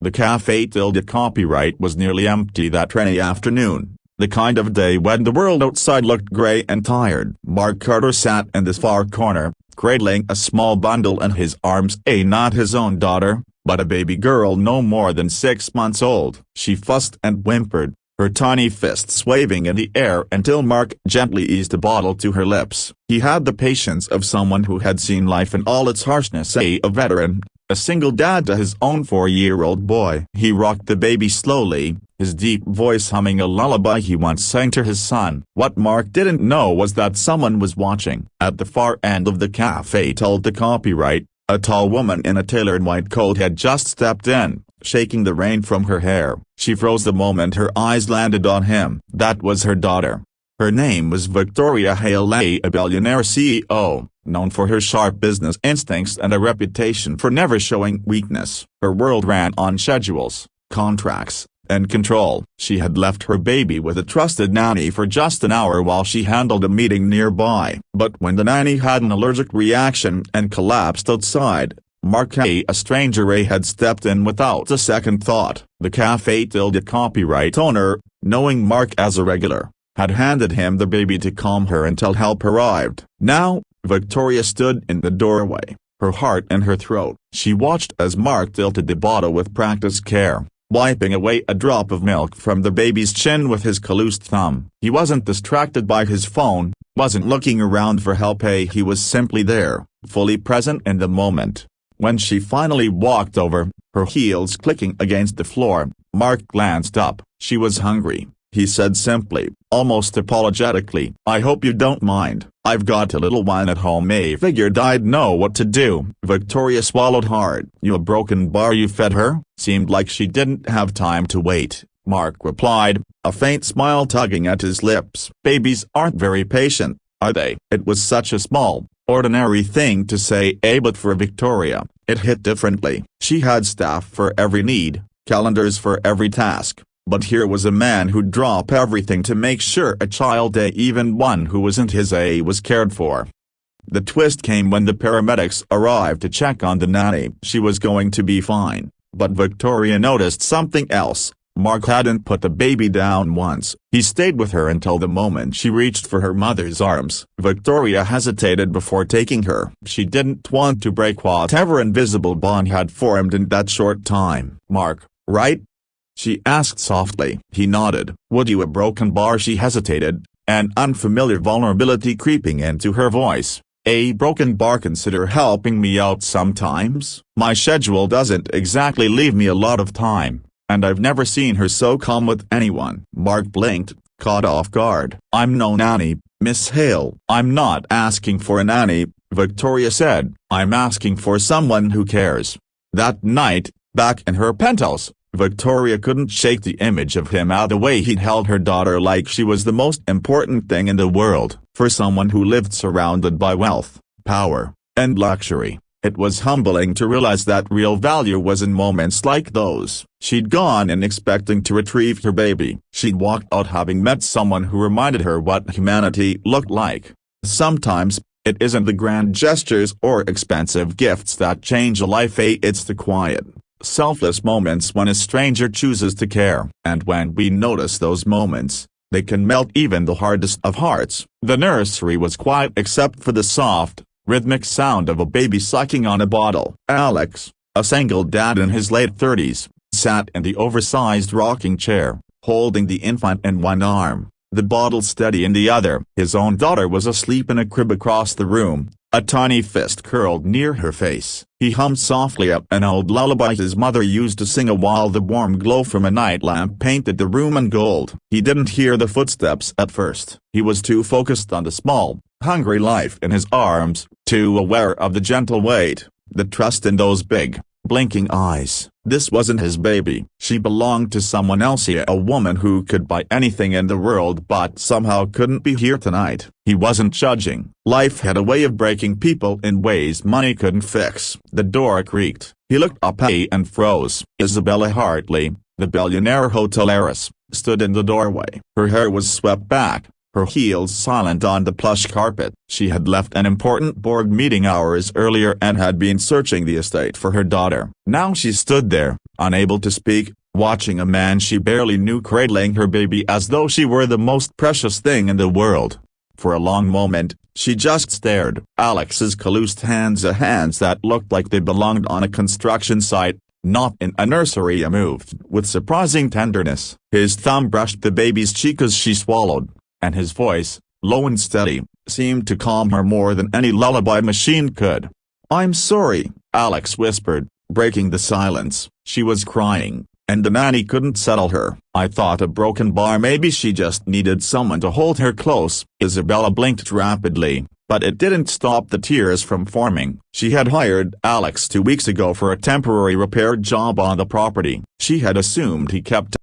The cafe tilde copyright was nearly empty that rainy afternoon, the kind of day when the world outside looked grey and tired. Mark Carter sat in the far corner, cradling a small bundle in his arms, not his own daughter, but a baby girl no more than 6 months old. She fussed and whimpered, her tiny fists waving in the air until Mark gently eased a bottle to her lips. He had the patience of someone who had seen life in all its harshness, a veteran, a single dad to his own 4-year-old boy. He rocked the baby slowly, his deep voice humming a lullaby he once sang to his son. What Mark didn't know was that someone was watching. At the far end of the cafe tilde copyright, a tall woman in a tailored white coat had just stepped in, shaking the rain from her hair. She froze the moment her eyes landed on him. That was her daughter. Her name was Victoria Hale, a billionaire CEO, known for her sharp business instincts and a reputation for never showing weakness. Her world ran on schedules, contracts, and control. She had left her baby with a trusted nanny for just an hour while she handled a meeting nearby. But when the nanny had an allergic reaction and collapsed outside, Mark, a stranger, had stepped in without a second thought. The cafe tilde copyright owner, knowing Mark as a regular, had handed him the baby to calm her until help arrived. Now, Victoria stood in the doorway, her heart in her throat. She watched as Mark tilted the bottle with practiced care, wiping away a drop of milk from the baby's chin with his calloused thumb. He wasn't distracted by his phone, wasn't looking around for help. He was simply there, fully present in the moment. When she finally walked over, her heels clicking against the floor, Mark glanced up. She was hungry, he said simply, almost apologetically. I hope you don't mind, I've got a little one at home. Figured I'd know what to do. Victoria swallowed hard. You a broken bar you fed her? Seemed like she didn't have time to wait, Mark replied, a faint smile tugging at his lips. Babies aren't very patient, are they? It was such a small, ordinary thing to say, but for Victoria, it hit differently. She had staff for every need, calendars for every task, but here was a man who'd drop everything to make sure a child, even one who wasn't his, was cared for. The twist came when the paramedics arrived to check on the nanny. She was going to be fine, but Victoria noticed something else. Mark hadn't put the baby down once. He stayed with her until the moment she reached for her mother's arms. Victoria hesitated before taking her. She didn't want to break whatever invisible bond had formed in that short time. Mark, right? She asked softly. He nodded. Would you a broken bar? She hesitated, an unfamiliar vulnerability creeping into her voice. A broken bar? Consider helping me out sometimes? My schedule doesn't exactly leave me a lot of time, and I've never seen her so calm with anyone. Mark blinked, caught off guard. I'm no nanny, Miss Hale. I'm not asking for a nanny, Victoria said. I'm asking for someone who cares. That night, back in her penthouse, Victoria couldn't shake the image of him out. The way he'd held her daughter like she was the most important thing in the world. For someone who lived surrounded by wealth, power, and luxury, it was humbling to realize that real value was in moments like those. She'd gone in expecting to retrieve her baby. She'd walked out having met someone who reminded her what humanity looked like. Sometimes, it isn't the grand gestures or expensive gifts that change a life, it's the quiet, selfless moments when a stranger chooses to care. And when we notice those moments, they can melt even the hardest of hearts. The nursery was quiet except for the soft, rhythmic sound of a baby sucking on a bottle. Alex, a single dad in his late 30s, sat in the oversized rocking chair, holding the infant in one arm, the bottle steady in the other. His own daughter was asleep in a crib across the room, a tiny fist curled near her face. He hummed softly up an old lullaby his mother used to sing while the warm glow from a night lamp painted the room in gold. He didn't hear the footsteps at first. He was too focused on the small, hungry life in his arms, too aware of the gentle weight, the trust in those big, blinking eyes. This wasn't his baby. She belonged to someone else, a woman who could buy anything in the world but somehow couldn't be here tonight. He wasn't judging. Life had a way of breaking people in ways money couldn't fix. The door creaked. He looked up and froze. Isabella Hartley, the billionaire hotel heiress, stood in the doorway. Her hair was swept back, her heels silent on the plush carpet. She had left an important board meeting hours earlier and had been searching the estate for her daughter. Now she stood there, unable to speak, watching a man she barely knew cradling her baby as though she were the most precious thing in the world. For a long moment, she just stared. Alex's calloused hands that looked like they belonged on a construction site, not in a nursery, moved with surprising tenderness. His thumb brushed the baby's cheek as she swallowed, and his voice, low and steady, seemed to calm her more than any lullaby machine could. "I'm sorry," Alex whispered, breaking the silence. She was crying, and the nanny couldn't settle her. "I thought a broken bar, maybe she just needed someone to hold her close." Isabella blinked rapidly, but it didn't stop the tears from forming. She had hired Alex 2 weeks ago for a temporary repair job on the property. She had assumed he kept